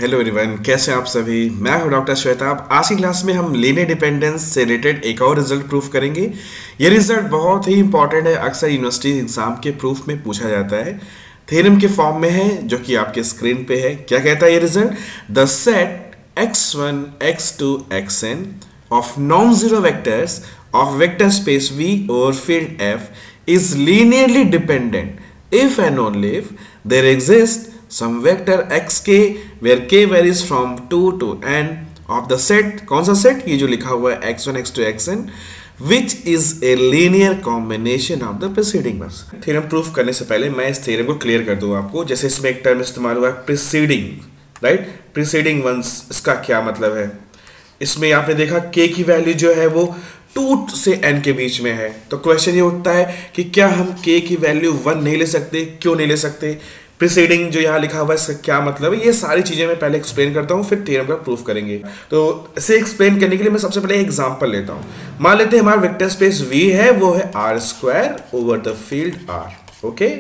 Hello everyone, कैसे हैं आप सभी। मैं हूं डॉक्टर श्वेताब। आज की क्लास में हम लीनियर डिपेंडेंस से रिलेटेड एक और रिजल्ट प्रूफ करेंगे। ये रिजल्ट बहुत ही इंपॉर्टेंट है, अक्सर यूनिवर्सिटी एग्जाम के प्रूफ में पूछा जाता है। थ्योरम के फॉर्म में है जो कि आपके स्क्रीन पे है। क्या कहता है ये result? The set x1 x2 xn of non-zero vectors of vector space V over field F is linearly dependent if and only if there exists some vector xk where k varies from 2 to n of the set। कौन सा set? ये जो लिखा हुआ है x1 x2 xn which is a linear combination of the preceding ones। Theorem proof करने से पहले मैं इस थ्योरम को क्लियर कर दूं आपको। जैसे इसमें एक टर्म इस्तेमाल हुआ है प्रीसीडिंग, राइट। प्रीसीडिंग वंस, इसका क्या मतलब है? इसमें आपने देखा k की वैल्यू जो है वो 2 से n के बीच में है। तो क्वेश्चन ये उठता है कि क्या हम k की वैल्यू 1 नहीं ले सकते? क्यों नहीं ले सकते? प्रीसीडिंग जो यहाँ लिखा हुआ है इसका क्या मतलब है? ये सारी चीजें मैं पहले एक्सप्लेन करता हूँ, फिर थ्योरम का प्रूफ करेंगे। तो इसे एक्सप्लेन करने के लिए मैं सबसे पहले एग्जांपल लेता हूँ। मान लेते हैं हमारा वेक्टर स्पेस V है, वो है r² over the field R। Okay,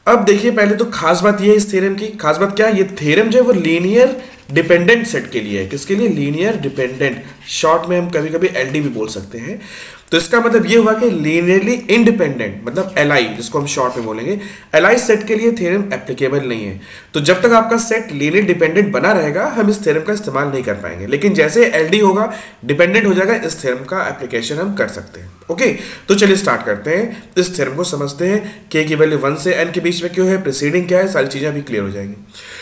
अब देखिए पहले तो खास बात ये है इस थ्योरम की। खास बात क्या है? ये थ्योरम जो है वो लीनियर डिपेंडेंट सेट के लिए है। किसके लिए? लीनियर डिपेंडेंट, शॉर्ट में हम कभी कभी LD भी बोल सकते हैं। तो इसका मतलब ये हुआ कि लीनियरली इंडिपेंडेंट, मतलब LI जिसको हम शॉर्ट में बोलेंगे, LI सेट के लिए थ्योरम एप्लीकेबल नहीं है। तो जब तक आपका सेट लीनियर डिपेंडेंट बना रहेगा हम इस थ्योरम का इस्तेमाल नहीं कर पाएंगे, लेकिन जैसे LD होगा, डिपेंडेंट हो जाएगा, इस थ्योरम का एप्लीकेशन हम कर सकते हैं। ओके, तो चलिए स्टार्ट करते हैं, इस थ्योरम को समझते हैं। k की वैल्यू 1 से n के बीच में क्यों है, प्रीसीडिंग क्या है, सारी चीजें अभी क्लियर हो जाएंगी।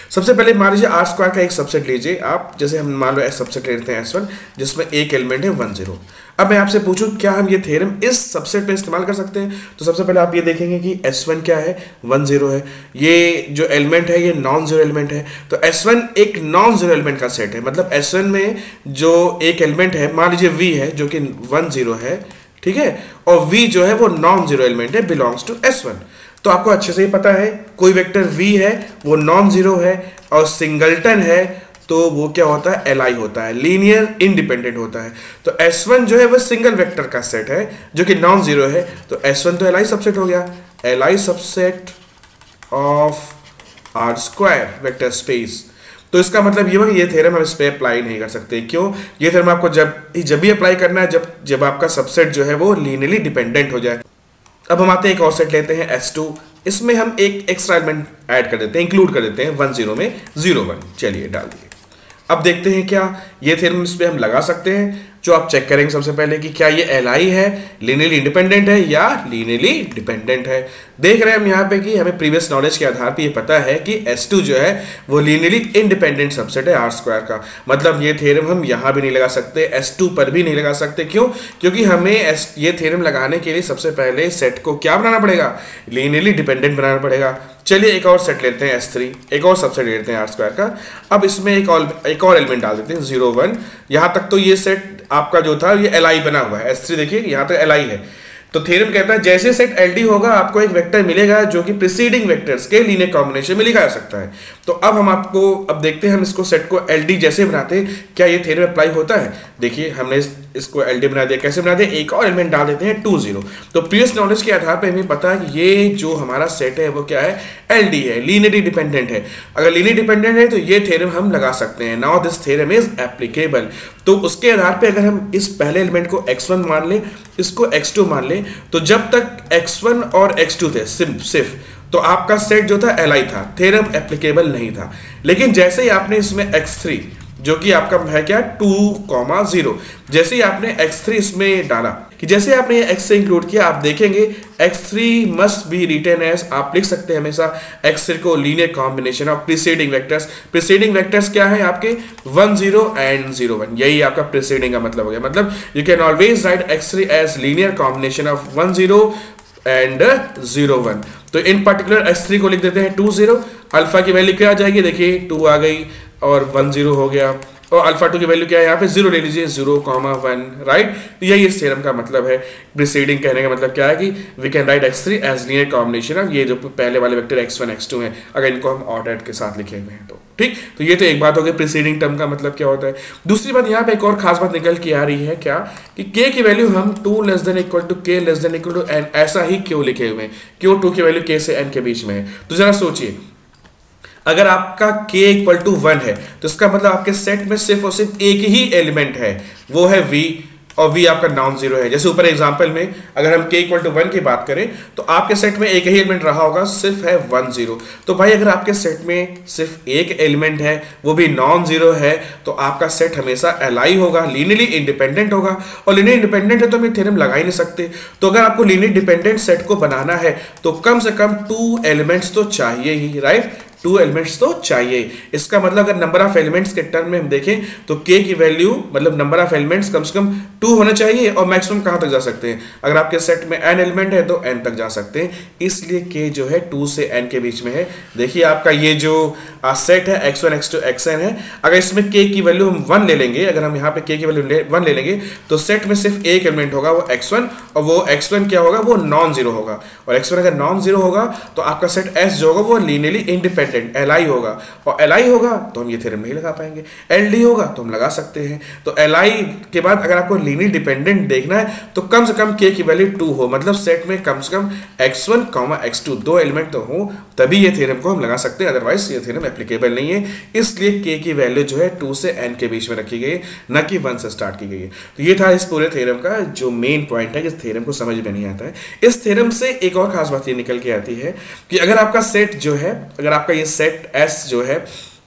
सबसे पहले मान लीजिए r² का एक सबसेट लीजिए आप। जैसे हम मान लो सबसेट लेते हैं S1 जिसमें एक एलिमेंट है 1 0। अब मैं आपसे पूछूं क्या हम ये थ्योरम इस सबसेट में इस्तेमाल कर सकते हैं? तो सबसे पहले आप ये देखेंगे कि S1 क्या है, 1 0 है। ये जो एलिमेंट है ये नॉन जीरो एलिमेंट है। तो S1 एक नॉन जीरो एलिमेंट का सेट है, मतलब S1 में जो एक एलिमेंट है, मान लीजिए V है जो कि 1 0 है, ठीक है, और V जो है वो नॉन जीरो एलिमेंट है, बिलोंग्स टू S1। तो आपको अच्छे से ही पता है कोई वेक्टर V है वो नॉन जीरो है और सिंगलटन है, तो वो क्या होता है? LI होता है, लीनियर इंडिपेंडेंट होता है। तो S1 जो है वो सिंगल वेक्टर का सेट है जो कि नॉन जीरो है, तो S1 तो LI सबसेट हो गया, LI subset of R² vector space. तो इसका मतलब ये हुआ कि ये थ्योरम हम इस पे अप्लाई नहीं कर सकते। क्यों? ये थ्योरम आपको जब भी अप्लाई करना है जब आपका सबसेट जो है वो लीनियरली डिपेंडेंट हो जाए। अब हम आते हैं एक और सेट लेते हैं S2। इसमें हम एक एक्स्ट्रा एलिमेंट ऐड कर देते हैं, इंक्लूड कर देते हैं 1 0 में 0 1। चलिए डाल दिए। अब देखते हैं क्या ये थ्योरम इस पे हम लगा सकते हैं। जो आप चेक करेंगे सबसे पहले कि क्या ये LI है, लीनियरली इंडिपेंडेंट है या लीनियरली डिपेंडेंट है। देख रहे हैं हम यहाँ पे कि हमें प्रीवियस नॉलेज के आधार पे ये पता है कि S2 जो है वो लीनियरली इंडिपेंडेंट सबसेट है R² का। मतलब ये थ्योरम हम यहाँ भी नहीं लगा सकते, S2 पर भी नहीं लगा सकते। क्यों? क्योंकि हमें ये थ्योरम लगाने के लिए सबसे पहले सेट को क्या बनाना पड़ेगा? लीनियरली डिपेंडेंट बनाना पड़ेगा। चलिए एक और सेट लेते हैं S3, एक और सबसेट लेते हैं R² का। अब इसमें एक और एलिमेंट डाल देते हैं 0 1। यहाँ तक तो ये सेट आपका जो था ये LI बना हुआ है। S3 देखिए यहाँ तक LI है। तो थ्योरम कहता है जैसे सेट LD होगा आपको एक वेक्टर मिलेगा जो कि प्रीसीडिंग वेक्टर्स के लीनियर कॉम्बिनेशन में लिखा जा सकता है। तो अब हम अब देखते हैं हम इसको सेट को LD जैसे बनाते हैं, क्या ये थ्योरम अप्लाई होता है? देखिए हमने इसको LD बना दिया। कैसे बना दिया? एक और एलिमेंट डाल देते हैं 2 0। तो प्रीवियस नॉलेज के आधार पर हमें पता है कि ये जो हमारा सेट है वो क्या है? LD है, लीनियरली डिपेंडेंट है। अगर लीनियर डिपेंडेंट है तो ये थ्योरम हम लगा सकते हैं। Now this theorem is applicable. तो उसके आधार पे अगर हम इस पहले एलिमेंट को x1 मान लें, इसको x2 मान लें, तो जब तक x1 और x2 थे सिर्फ, तो आपका सेट जो था LI था, थ्योरम एप्लीकेबल नहीं था। लेकिन जैसे ही आपने इसमें x3 जो कि आपका है क्या 2 0, जैसे ही आपने x3 इसमें डाला, कि जैसे आपने ये x से इंक्लूड किया, आप देखेंगे x3 must be written as, आप लिख सकते हैं हमेशा x3 को linear combination of preceding vectors. Preceding vectors क्या है आपके? 1 0 एंड 0 1। यही आपका प्रीसीडिंग का मतलब हो गया। मतलब you can always write x3 as linear combination of 1 0 and 0 1। तो इन पर्टिकुलर x3 को लिख देते हैं 2 0। अल्फा की वैल्यू क्या आ जाएगी? देखिए 2 आ गई और 1 0 हो गया, और अल्फा 2 की वैल्यू क्या है यहाँ पे? 0 ले लीजिए, 0 1, राइट। तो यही इस थ्योरम का मतलब है। प्रीसीडिंग कहने का मतलब क्या है कि we can write x3 as linear combination of ये जो पहले वाले वेक्टर x1 x2 हैं, अगर इनको हम ऑर्डर के साथ लिखे हुए हैं तो ठीक। तो ये तो एक बात हो गई प्रीसीडिंग टर्म का मतलब क्या होता है। दूसरी बात यहाँ पे एक और खास बात निकल के आ रही है क्या, कि k की वैल्यू हम 2 ≤ k ≤ n ऐसा ही क्यों लिखे हुए हैं? क्यों 2 की वैल्यू k से n के बीच में है? तो जरा सोचिए, अगर आपका k इक्वल टू 1 है तो इसका मतलब आपके सेट में सिर्फ और सिर्फ एक ही एलिमेंट है, वो है v, और v आपका नॉन जीरो है। जैसे ऊपर एग्जांपल में अगर हम k इक्वल टू 1 की बात करें तो आपके सेट में एक ही एलिमेंट रहा होगा, सिर्फ है 1 0। तो भाई अगर आपके सेट में सिर्फ एक एलिमेंट है वो भी नॉन जीरो है तो आपका सेट हमेशा li होगा, लीनियरली इंडिपेंडेंट होगा। और लीनियर इंडिपेंडेंट है तो हम ये थ्योरम लगा ही नहीं सकते। तो अगर आपको लीनियर डिपेंडेंट सेट को बनाना है तो कम से कम 2 एलिमेंट्स तो चाहिए ही, राइट, 2 एलिमेंट्स तो चाहिए। इसका मतलब अगर नंबर ऑफ एलिमेंट्स के टर्म में हम देखें तो k की वैल्यू मतलब नंबर ऑफ एलिमेंट्स कम से कम 2 होना चाहिए। और मैक्सिमम कहां तक जा सकते हैं, अगर आपके सेट में n एलिमेंट है तो n तक जा सकते हैं, इसलिए k जो है 2 से n के बीच में है। देखिए आपका ये जो सेट है x1 x2 xn है, अगर इसमें k की वैल्यू हम 1 ले लेंगे, अगर हम यहाँ पे k की वैल्यू 1 ले लेंगे तो सेट में सिर्फ एक एलिमेंट होगा वो x1, और वो x1 क्या होगा, वो नॉन जीरो होगा। और x1 अगर नॉन जीरो होगा तो आपका सेट s जो होगा वो लीनियरली इंडिपेंडेंट li होगा, और li होगा तो हम ये थ्योरम नहीं लगा पाएंगे, ld होगा तो हम लगा सकते हैं। तो li के बाद अगर आपको लीनियर डिपेंडेंट देखना है तो कम से कम k की वैल्यू 2 हो, मतलब सेट में कम से कम x1, x2 2 एलिमेंट तो हो, तभी ये थ्योरम को हम लगा सकते हैं, अदरवाइज ये थ्योरम एप्लीकेबल नहीं है। इसलिए k की वैल्यू जो है 2 से n के बीच में रखी गई है, न कि 1 से स्टार्ट की गई है। तो ये था इस पूरे थ्योरम का जो मेन पॉइंट है, इस थ्योरम को समझ में नहीं आता है। इस थ्योरम से एक और खास बात ये निकल के आती है कि अगर आपका सेट जो है, अगर आपका ये सेट S जो है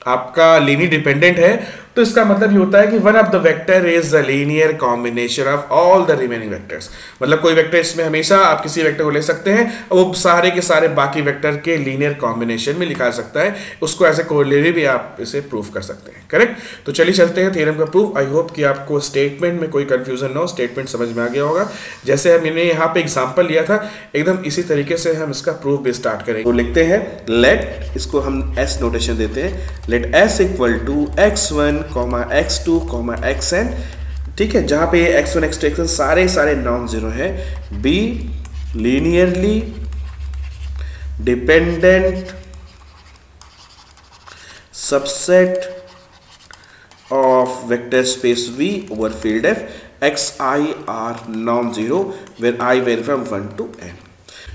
आपका लीनियर डिपेंडेंट है तो इसका मतलब ये होता है कि one of the vector is the linear combination of all the remaining vectors. मतलब कोई वेक्टर इसमें हमेशा आप किसी वेक्टर को ले सकते हैं और वो सारे के सारे बाकी वेक्टर के लीनियर कॉम्बिनेशन में लिखा जा सकता है, उसको एज ए कोरिलेटरी भी आप इसे प्रूव कर सकते हैं, करेक्ट। तो चलिए चलते हैं थ्योरम का प्रूफ। आई होप कि आपको स्टेटमेंट में कोई कंफ्यूजन ना हो, स्टेटमेंट समझ में आ गया होगा। जैसे हमने यहाँ पे एग्जाम्पल लिया था एकदम इसी तरीके से हम इसका प्रूफ भी स्टार्ट करेंगे। तो लिखते हैं लेट, इसको हम एस नोटेशन देते हैं, let S equal to x1, x2, xn, ठीक है, जहां पे x1 x2 xn सारे नॉन जीरो है, be linearly dependent subset of vector space V over field F, xi are non zero where I vary from 1 to n।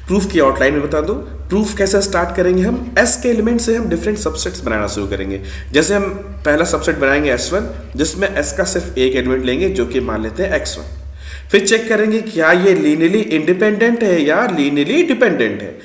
Proof की outline में बता दो। प्रूफ कैसे स्टार्ट करेंगे, हम S के एलिमेंट से हम डिफरेंट सबसेट्स बनाना शुरू करेंगे। जैसे हम पहला सबसेट बनाएंगे S1, जिसमें S का सिर्फ एक एलिमेंट लेंगे जो कि मान लेते हैं x1। फिर चेक करेंगे क्या ये लीनियरली इंडिपेंडेंट है या लीनियरली डिपेंडेंट है।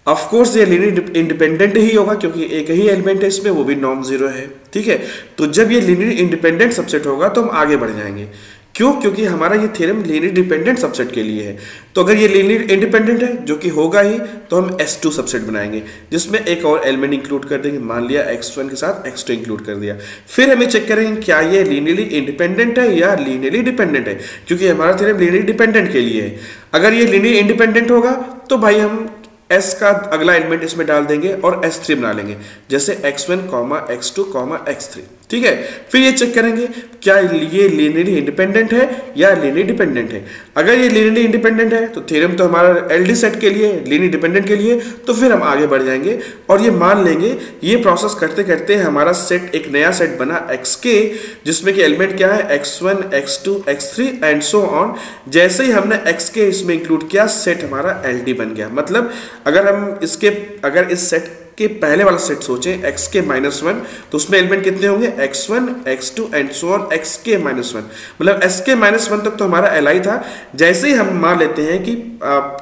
ऑफ कोर्स ये लीनियर इंडिपेंडेंट ही होगा क्योंकि एक ही एलिमेंट है इसमें, वो भी नॉन जीरो है, ठीक है। तो जब ये लीनियर इंडिपेंडेंट सबसेट होगा तो हम आगे बढ़ जाएंगे। क्यों? क्योंकि हमारा ये थ्योरम लीनियर डिपेंडेंट सबसेट के लिए है। तो अगर ये लीनियर इंडिपेंडेंट है, जो कि होगा ही, तो हम S2 सबसेट बनाएंगे जिसमें एक और एलिमेंट इंक्लूड कर देंगे। मान लिया x1 के साथ x2 इंक्लूड कर दिया। फिर हमें चेक करेंगे क्या ये लीनियरली इंडिपेंडेंट है या लीनियरली डिपेंडेंट है, क्योंकि हमारा थ्योरम लीनियर डिपेंडेंट के लिए है। अगर ये लीनियर इंडिपेंडेंट होगा तो भाई हम S का अगला एलिमेंट इसमें डाल देंगे और S3 बना लेंगे, जैसे x1, x2, x3, ठीक है। फिर ये चेक करेंगे क्या ये लीनियरली इंडिपेंडेंट है या लीनियर डिपेंडेंट है। अगर ये लीनियरली इंडिपेंडेंट है तो थ्योरम तो हमारा LD सेट के लिए, लीनियर डिपेंडेंट के लिए, तो फिर हम आगे बढ़ जाएंगे और ये मान लेंगे। ये प्रोसेस करते करते हमारा सेट, एक नया सेट बना xk, जिसमें कि एलिमेंट क्या है x1, x2, x3 and so on. जैसे ही हमने xk इसमें इंक्लूड किया, सेट हमारा LD बन गया। मतलब अगर इस सेट के पहले वाला सेट सोचें xk -1, तो उसमें एलिमेंट कितने होंगे, x1, x2 and so on xk -1। मतलब xk -1 तक तो हमारा li था। जैसे ही हम मान लेते हैं कि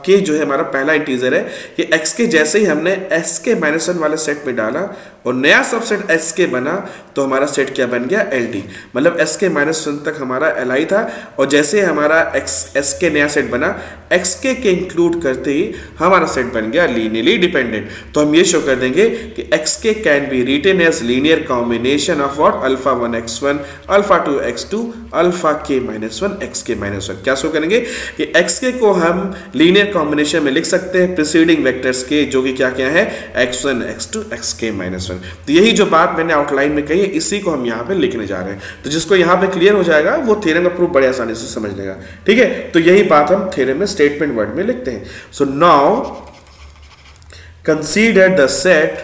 k जो है हमारा पहला इंटीजर है, कि xk जैसे ही हमने sk -1 वाले सेट में डाला और नया सबसेट sk बना, तो हमारा सेट क्या बन गया, LD। मतलब sk -1 तक हमारा li था और जैसे हमारा sk नया सेट बना, xk के इंक्लूड करते ही हमारा सेट बन गया लीनियरली डिपेंडेंट। तो हम ये शो कर देंगे कि xk can be written as linear combination of what, alpha 1 x1, alpha 2 x2, alpha k -1 xk -1। क्या शो करेंगे कि xk को हम लीनियर कॉम्बिनेशन में लिख सकते हैं प्रीसीडिंग वेक्टर्स के, जो कि क्या क्या है, x1, x2, xk -1। तो यही जो बात मैंने आउटलाइन में कही है, इसी को हम यहाँ पे लिखने जा रहे हैं। तो जिसको यहाँ पे क्लियर हो जाएगा वो थ्योरम का प्रूफ बड़े आसानी से समझ लेगा, ठीक है। तो यही बात हम थ्योरम में स्टेटमेंट वर्ड में लिखते हैं। So now consider the set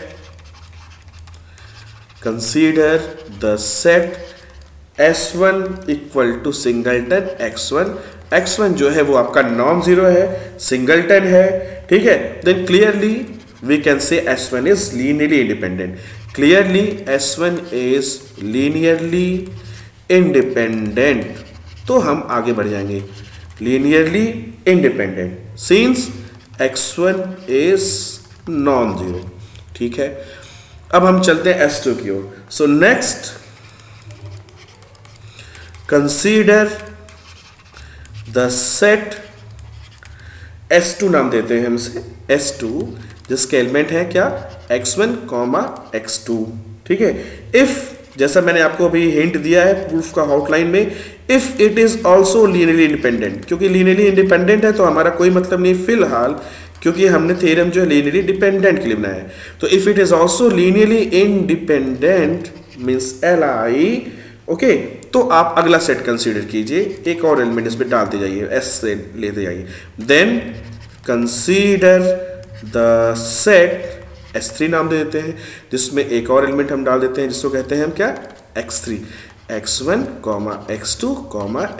S1 equal to singleton x1। x1 जो है वो आपका नॉन जीरो है, सिंगलटन है, ठीक है। Then clearly we can say S1 is linearly independent. Clearly S1 is linearly independent, तो हम आगे बढ़ जाएंगे। Linearly independent since x1 is non zero. ठीक है, अब हम चलते हैं S2 की ओर। So next consider the set S2 नाम देते हैं हम इसे S2, जिसके एलिमेंट है क्या x1, x2। ठीक है, इफ जैसा मैंने आपको अभी हिंट दिया है प्रूफ का आउटलाइन में, if it is also linearly independent, क्योंकि लीनियरली इंडिपेंडेंट है तो हमारा कोई मतलब नहीं फिलहाल, क्योंकि हमने थ्योरम जो है लीनियरली डिपेंडेंट के लिए बनाया है। तो if it is also linearly independent means Li, okay, तो आप अगला सेट कंसीडर कीजिए, एक और एलिमेंट इसमें डालते जाइए, S से लेते जाइए। Then consider the set S3 नाम दे देते हैं, जिसमें एक और एलिमेंट हम डाल देते हैं जिसको कहते हैं हम क्या x3, x1, x2,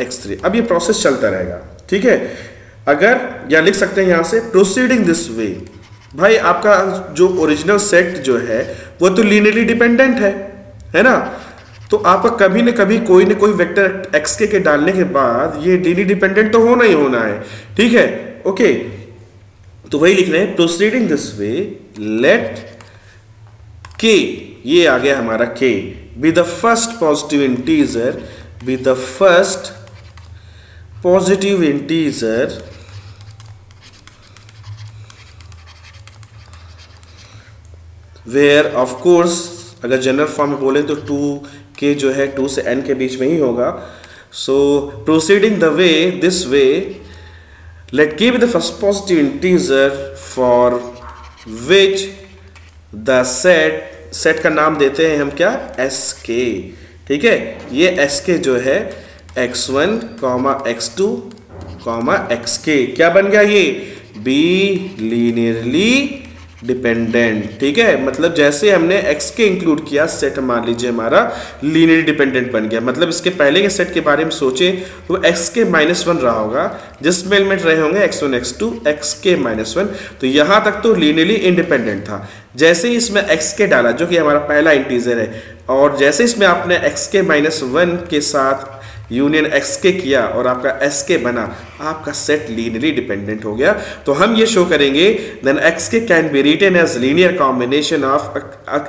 x3। अब ये प्रोसेस चलता रहेगा। ठीक है, अगर या लिख सकते हैं यहां से प्रोसीडिंग दिस वे, भाई आपका जो ओरिजिनल सेट जो है वो तो लीनियरली डिपेंडेंट है ना, तो आपका कभी न कभी कोई न कोई वेक्टर xk के डालने के बाद ये लीनियरली डिपेंडेंट तो होना ही होना है। ठीक है, ओके, तो वही लिख रहे हैं proceeding this way let k, ये आ गया हमारा k, be the first positive integer, be the first positive integer where of course, अगर जनरल फॉर्म में बोले तो 2k जो है 2 से n के बीच में ही होगा। So proceeding the way this way let k be the first positive integer for which the set का नाम देते हैं हम क्या sk। ठीक है, ये sk जो है x1, x2, xk क्या बन गया, ये बी लीनियरली डिपेंडेंट। ठीक है, मतलब जैसे हमने xk इंक्लूड किया सेट, मान लीजिए हमारा लीनियरली डिपेंडेंट बन गया। मतलब इसके पहले के सेट के बारे में सोचे तो xk -1 रहा होगा, जिसमें एलिमेंट रहे होंगे x1, x2, xk -1, तो यहां तक तो लीनियरली इंडिपेंडेंट था। जैसे ही इसमें xk डाला जो कि हमारा पहला इंटीजर है, और जैसे इसमें आपने xk -1 के साथ यूनियन xk किया और आपका sk बना, आपका सेट लीनियरली डिपेंडेंट हो गया। तो हम ये शो करेंगे then xk can be written as linear combination of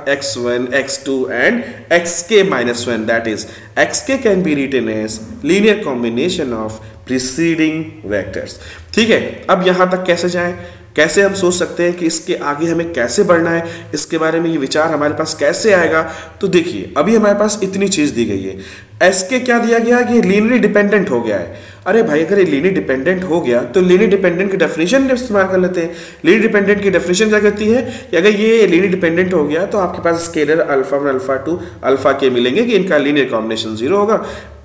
x1, x2 and xk -1, that is xk can be written as linear combination of preceding vectors. ठीक है, अब यहां तक कैसे जाएं, कैसे हम सोच सकते हैं कि इसके आगे हमें कैसे बढ़ना है, इसके बारे में ये विचार हमारे पास कैसे आएगा। तो देखिए, अभी हमारे पास इतनी चीज दी गई है, एसके क्या दिया गया कि लीनियरली डिपेंडेंट हो गया है। अरे भाई, अगर ये लीनियर डिपेंडेंट हो गया तो लीनियर डिपेंडेंट की डेफिनेशन इस्तेमाल कर लेते हैं। लीनियर डिपेंडेंट की डेफिनेशन क्या कहती है कि अगर ये लीनियर डिपेंडेंट हो गया तो आपके पास स्केलर अल्फा 1, अल्फा 2, अल्फा के मिलेंगे कि इनका लीनियर कॉम्बिनेशन 0 होगा,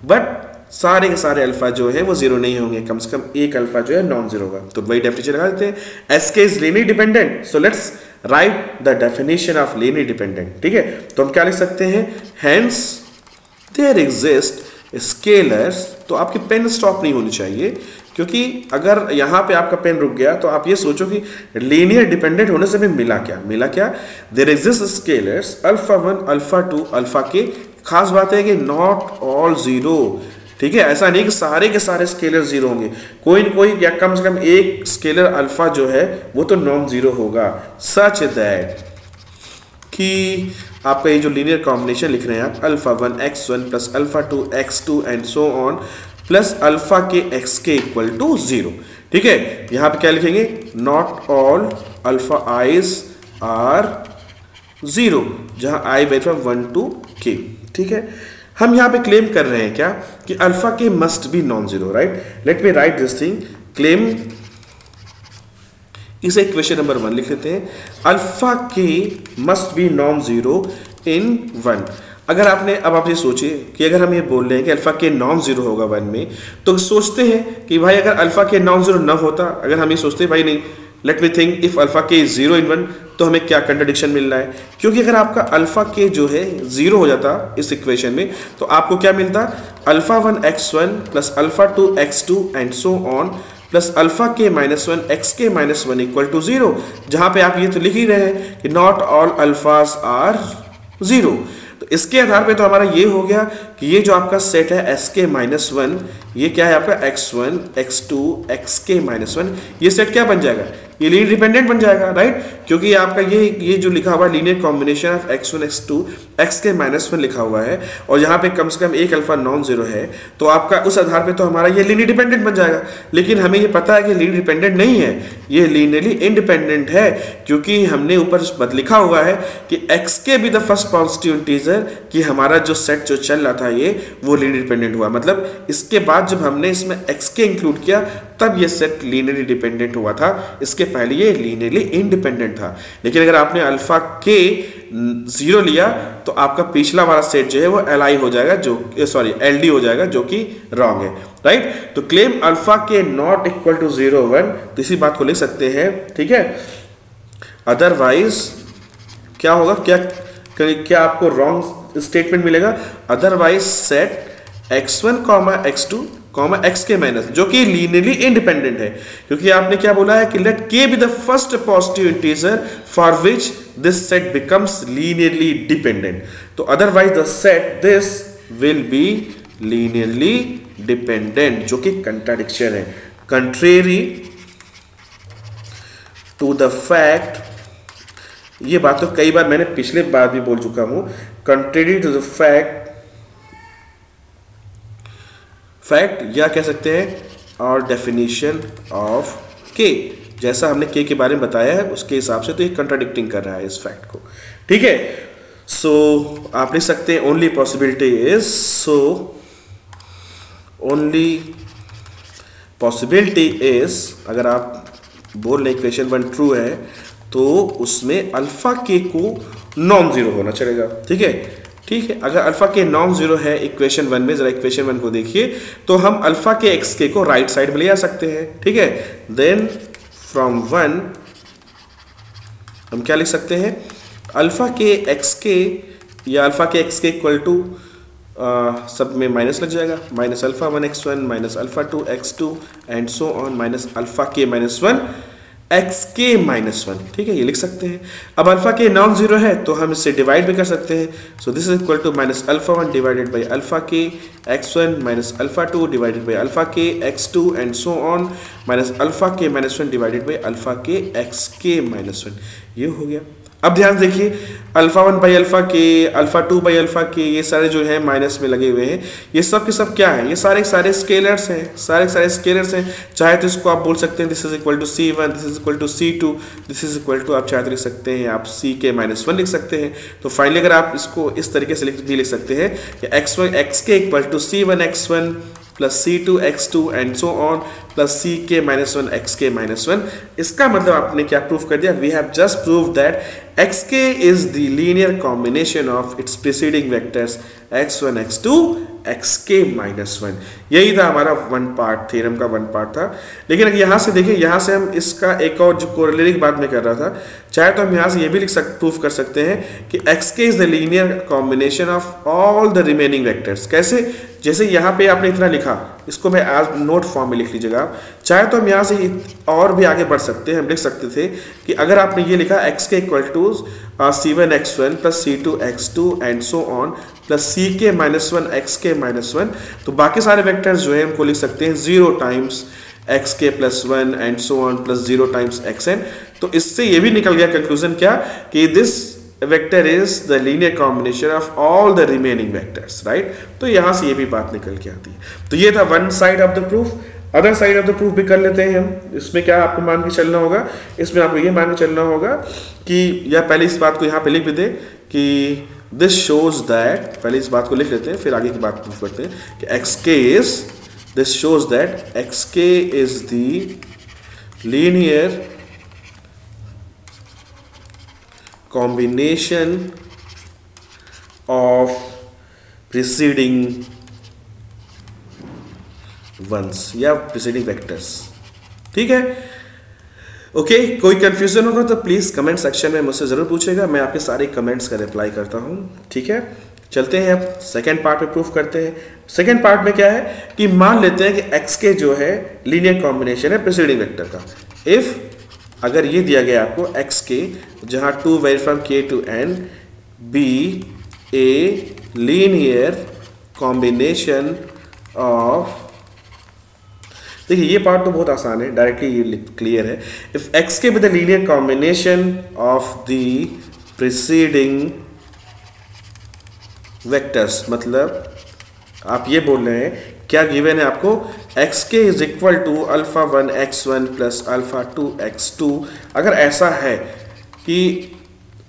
बट सारे के सारे अल्फा जो है वो 0 नहीं होंगे, कम से कम एक अल्फा जो है नॉन 0 होगा। तो वही डेफिनेशन लगा देते हैं, SK is linear dependent, so let's write the definition of linear dependent. ठीक है, तो हम क्या लिख सकते हैं, हेंस देयर एग्जिस्ट स्केलर्स। तो आपकी पेन स्टॉप नहीं होनी चाहिए, क्योंकि अगर यहाँ पे आपका पेन रुक गया तो आप ये सोचो कि लीनियर डिपेंडेंट होने से भी मिला क्या, there exist scalars alpha 1, alpha 2, alpha K. खास बात है कि नॉट ऑल 0। ठीक है, ऐसा नहीं कि सारे के सारे स्केलर 0 होंगे, कोई न कोई या कम से कम एक स्केलर अल्फा जो है वो तो नॉन 0 होगा, सच दैट कि आपका ये जो लीनियर कॉम्बिनेशन लिख रहे हैं आप, alpha 1 x1 plus alpha 2 x2 and so on plus alpha K xk equal to 0। ठीक है, यहां पे क्या लिखेंगे, not all alpha I's are 0, जहां I vary from 1 to k। ठीक है, हम यहां पे क्लेम कर रहे हैं क्या कि अल्फा के must be non 0, right. Let me right this thing, claim इसे इक्वेशन नंबर 1 लिख लेते हैं, अल्फा के मस्ट बी नॉन 0 इन 1। अगर आपने, अब आप ये सोचिए कि अगर हम ये बोल रहे हैं कि अल्फा के नॉन 0 होगा 1 में, तो सोचते हैं कि भाई अगर अल्फा के नॉन 0 ना होता, अगर हम ये सोचते हैं भाई नहीं, let me think if alpha के 0 इन 1, तो हमें क्या कंट्राडिक्शन मिल रहा है, क्योंकि अगर आपका अल्फा के जो है 0 हो जाता इस इक्वेशन में, तो आपको क्या मिलता, alpha 1 x1 plus alpha 2 x2 and so on plus alpha के -1 xk -1 इक्वल टू 0, जहां पे आप ये तो लिख ही रहे हैं कि नॉट ऑल अल्फाज आर 0। तो इसके आधार पे तो हमारा ये हो गया कि ये जो आपका सेट है xk-1, ये क्या है आपका x1 x2 xk-1, ये सेट क्या बन जाएगा, ये लीनियर डिपेंडेंट बन जाएगा, राइट, क्योंकि आपका ये जो लिखा हुआ है linear combination of x1 x2 xk-1 लिखा हुआ है और यहाँ पे कम से कम एक अल्फा नॉन जीरो है, तो आपका उस आधार पे तो हमारा ये लीनियर डिपेंडेंट बन जाएगा। लेकिन हमें ये पता है कि लीनियर डिपेंडेंट नहीं है, ये लीनियरली इंडिपेंडेंट है, क्योंकि हमने ऊपर लिखा हुआ है कि xk B the first positive integer, कि हमारा जो सेट जो चल रहा था ये वो लीनियर डिपेंडेंट हुआ। मतलब इसके बाद जब हमने इसमें xk इंक्लूड किया तब ये सेट लीनियरली डिपेंडेंट हुआ था, इसके पहले ये लीनियरली इंडिपेंडेंट था। लेकिन अगर आपने अल्फा k 0 लिया तो आपका पिछला वाला सेट जो है वो li हो जाएगा, जो सॉरी ld हो जाएगा, जो कि रॉन्ग है, राइट। तो claim alpha k not equal to 0 1, तो इसी बात को लिख सकते हैं, ठीक है। अदरवाइज क्या होगा, क्या आपको रॉन्ग स्टेटमेंट मिलेगा, otherwise set x1 x2 xk-, जो कि लीनियरली इंडिपेंडेंट है, क्योंकि आपने क्या बोला है कि let k be the first positive integer for which this set becomes linearly dependent. तो otherwise the set this will be linearly dependent, जो कि कंट्राडिक्शन है, कंट्रेरी टू द फैक्ट, ये बात तो कई बार मैंने पिछले बार भी बोल चुका हूं, कंट्रेरी टू द फैक्ट या कह सकते हैं और डेफिनेशन ऑफ k, जैसा हमने k के बारे में बताया है उसके हिसाब से, तो ये कंट्राडिक्टिंग कर रहा है इस फैक्ट को, ठीक है। सो आप लिख सकते हैं only possibility is, so only possibility is, अगर आप बोल रहे इक्वेशन 1 ट्रू है तो उसमें अल्फा k को नॉन जीरो होना चलेगा, ठीक है, ठीक है। अगर अल्फा के नॉन जीरो है इक्वेशन 1 में, जरा इक्वेशन 1 को देखिए, तो हम अल्फा के xk को राइट साइड में ले आ सकते हैं, ठीक है। देन फ्रॉम 1 हम क्या लिख सकते हैं, अल्फा के xk या alpha K xk equal to सब में माइनस लग जाएगा, minus alpha 1 x1 minus alpha 2 x2 and so on minus alpha k-1 xk-1, ठीक है, ये लिख सकते हैं। अब अल्फा के नॉन जीरो है तो हम इससे डिवाइड भी कर सकते हैं, so this is equal to minus alpha 1 divided by alpha K x1 minus alpha 2 divided by alpha K x2 and so on minus alpha k-1 divided by alpha K xk-1, ये हो गया। अब ध्यान देखिए, alpha 1 by alpha K, alpha 2 by alpha K, ये सारे जो है माइनस में लगे हुए हैं, ये सब के सब क्या है, ये सारे स्केलर्स हैं, सारे स्केलर्स हैं। चाहे तो इसको आप बोल सकते हैं this is equal to c1, this is equal to c2, this is equal to, आप चाहे तो लिख सकते हैं आप ck-1 लिख सकते हैं। तो फाइनली अगर आप इसको इस तरीके से लिख सकते हैं कि xk equal to c1 x1 plus c2 x2 and so on plus ck-1 xk-1, इसका मतलब आपने क्या प्रूफ कर दिया, we have just prove that xk is the linear combination of its preceding vectors x1 x2 xk-1। यही था हमारा one part, theorem का वन पार्ट था। लेकिन अगर यहाँ से देखिए, यहाँ से हम इसका एक और जो कोरिलेरी की बात में कर रहा था, चाहे तो हम यहाँ से ये भी प्रूफ कर सकते हैं कि xk is the linear combination of all the remaining vectors. कैसे, जैसे यहाँ पे आपने इतना लिखा, इसको मैं आज नोट फॉर्म में लिख लीजिएगा। चाहे तो हम यहाँ से और भी आगे बढ़ सकते हैं, हम लिख सकते थे कि अगर आपने ये लिखा xk equal to c1 x1 plus c2 x2 and so on plus ck-1 xk-1, तो बाकी सारे वेक्टर्स जो है हमको लिख सकते हैं 0 times xk plus 1 and so on plus 0 times xn। तो इससे ये भी निकल गया कंक्लूजन क्या, कि this vector is the linear combination of all the remaining vectors, right. तो यहाँ से ये भी बात निकल के आती है। तो ये था one side of the proof. Other side of the proof भी कर लेते हैं हम। इसमें क्या आपको मान के चलना होगा, इसमें आपको ये मान के चलना होगा कि, या पहले इस बात को यहाँ पे लिख भी दे कि दिस शोज दैट, पहले इस बात को लिख लेते हैं फिर आगे की बात प्रूफ करते हैं कि xk is, this shows that xk is the linear combination of preceding ones या preceding vectors, ठीक है। ओके, कोई कंफ्यूजन होगा तो प्लीज कमेंट सेक्शन में मुझसे जरूर पूछेगा, मैं आपके सारे कमेंट्स का रिप्लाई करता हूं, ठीक है। चलते हैं अब सेकेंड पार्ट पे प्रूफ करते हैं। सेकेंड पार्ट में क्या है कि मान लेते हैं कि xk जो है लीनियर कॉम्बिनेशन है प्रीसीडिंग वेक्टर का। इफ अगर ये दिया गया आपको xk, जहां 2 vary from k to n be a linear combination of, देखिए ये पार्ट तो बहुत आसान है, डायरेक्टली ये क्लियर है। इफ एक्स के with the linear combination of the preceding vectors, मतलब आप ये बोल रहे हैं क्या गिवन है आपको, X K is equal to alpha 1 x1 plus alpha 2 x2। अगर ऐसा है कि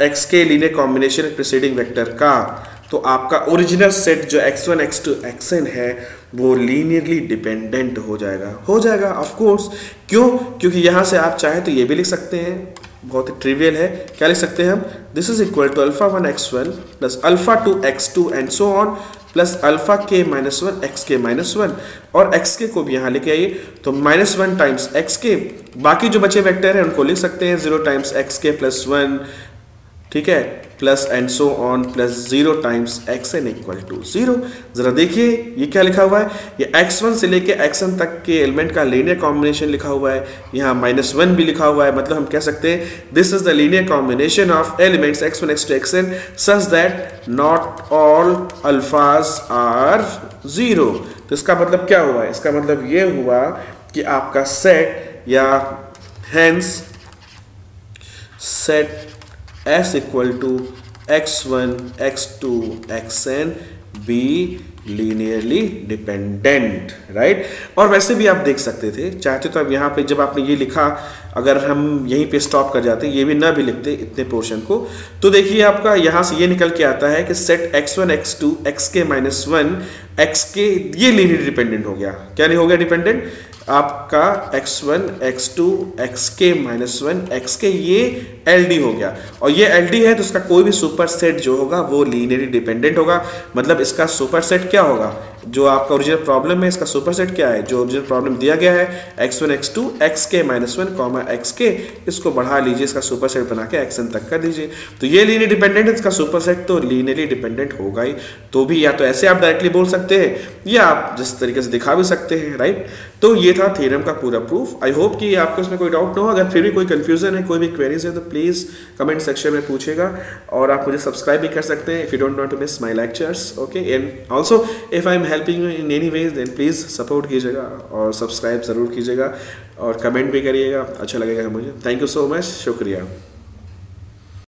एक्स के लीनियर कॉम्बिनेशन प्रीसीडिंग वेक्टर का, तो आपका ओरिजिनल सेट जो x1 x2 xn है वो लीनियरली डिपेंडेंट हो जाएगा ऑफ कोर्स। क्यों? क्योंकि यहाँ से आप चाहे तो ये भी लिख सकते हैं, बहुत ही ट्रिवियल है। क्या लिख सकते हैं हम, this is equal to alpha 1 x1 plus alpha 2 x2 and so on plus alpha k minus 1 X K minus 1, और एक्स के को भी यहाँ लेके आइए तो माइनस 1 टाइम्स एक्स के, बाकी जो बचे वेक्टर हैं उनको लिख सकते हैं 0 टाइम्स एक्स के प्लस 1, ठीक है, plus and so on plus 0 times X N equal to 0। जरा देखिए ये क्या लिखा हुआ है, ये x1 से लेके xn तक के एलिमेंट का लीनियर कॉम्बिनेशन लिखा हुआ है, यहाँ -1 भी लिखा हुआ है, मतलब हम कह सकते हैं this is the linear combination of elements x1 x2 xn such that not all अल्फाज आर 0। तो इसका मतलब क्या हुआ, इसका मतलब ये हुआ कि आपका सेट या hence set S equal to x1 x2 xn be linearly dependent, right. और वैसे भी आप देख सकते थे, चाहते तो अब यहाँ पे जब आपने ये लिखा, अगर हम यहीं पे स्टॉप कर जाते, ये भी ना भी लिखते इतने पोर्शन को, तो देखिए आपका यहाँ से ये निकल के आता है कि set x1 x2 xk minus 1 xk ये लीनियरली डिपेंडेंट हो गया। क्या नहीं हो गया डिपेंडेंट, आपका x1 x2 xk minus 1 xk ये LD हो गया, और ये LD है तो इसका कोई भी सुपर सेट जो होगा वो लीनियरली डिपेंडेंट होगा। मतलब इसका सुपर सेट क्या होगा, जो आपका ओरिजिनल प्रॉब्लम है इसका सुपर सेट क्या है, जो ओरिजिनल प्रॉब्लम दिया गया है x1 x2 xk minus 1 comma xk, इसको बढ़ा लीजिए, इसका सुपर सेट बना के xn तक कर दीजिए, तो ये लीनियर डिपेंडेंट है, इसका सुपर सेट तो लीनियरली डिपेंडेंट होगा ही। तो भी या तो ऐसे आप डायरेक्टली बोल सकते हैं या आप जिस तरीके से दिखा भी सकते हैं, राइट। तो ये था थ्योरम का पूरा प्रूफ। आई होप कि आपको इसमें कोई डाउट ना हो। अगर फिर भी कोई कंफ्यूजन है, कोई भी क्वेरीज है, तो प्लीज़ कमेंट सेक्शन में पूछेगा, और आप मुझे सब्सक्राइब भी कर सकते हैं if you don't want to miss my lectures, okay. And also if I am helping you in any ways then please support कीजिएगा और सब्सक्राइब ज़रूर कीजिएगा और कमेंट भी करिएगा, अच्छा लगेगा मुझे। थैंक यू सो मच, शुक्रिया।